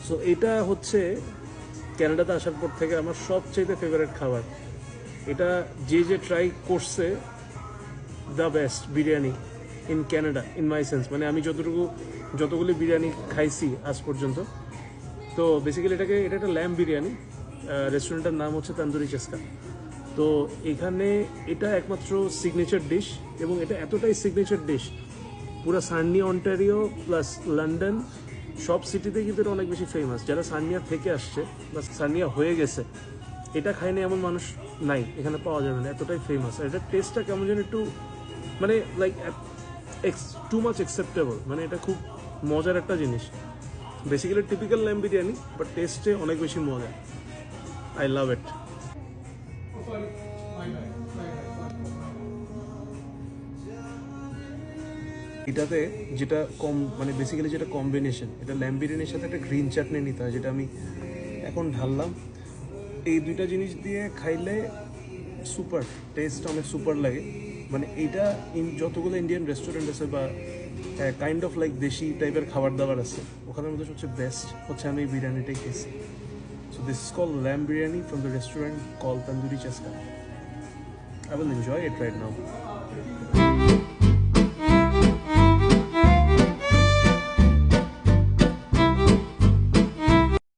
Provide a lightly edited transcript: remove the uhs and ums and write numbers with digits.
So এটা হচ্ছে ক্যানাডাতে আসার পর থেকে আমার সবচেয়ে ফেভারিট খাবার। এটা যে ট্রাই করছে, the best biryani in Canada in my sense. মানে আমি যতগুলি বিরিয়ানি খাইছি আজ পর্যন্ত, তো বেসিক্যালি এটা একটা ল্যাম্ব বিরিয়ানি। রেস্টুরেন্টের নাম হচ্ছে তান্দুরি চেস্কা। তো এখানে এটা একমাত্র সিগনেচার ডিশ, এবং এটা এতটাই সিগনেচার ডিশ পুরো সার্নিয়া অন্টারিও প্লাস লন্ডন সব সিটিতে কিন্তু এটা অনেক বেশি ফেমাস। যারা সার্নিয়া থেকে আসছে বা সার্নিয়া হয়ে গেছে, এটা খায়নি এমন মানুষ নাই, এখানে পাওয়া যাবে না, এতটাই ফেমাস। আর এটার টেস্টটা কেমন যেন একটু মানে লাইক টু মাচ অ্যাকসেপ্টেবল। মানে এটা খুব মজার একটা জিনিস। Basically typical lamb biryani, but টেস্টে অনেক বেশি মজা। আই লাভ ইট। এটাতে যেটা মানে বেসিক্যালি যেটা কম্বিনেশন, এটা ল্যাম্ব বিরিয়ানির সাথে একটা গ্রিন চাটনি নিতে হয়, যেটা আমি এখন ঢাললাম। এই দুইটা জিনিস দিয়ে খাইলে সুপার টেস্ট, অনেক সুপার লাগে। মানে এইটা যতগুলো ইন্ডিয়ান রেস্টুরেন্ট আছে বা কাইন্ড অফ লাইক দেশি টাইপের খাবার দাবার আছে, ওখানের মধ্যে সবচেয়ে বেস্ট হচ্ছে আমি এই বিরিয়ানিটাই খেয়েছি। So this is called lamb biryani from the restaurant called Tandoori Chaska. I will enjoy it right now.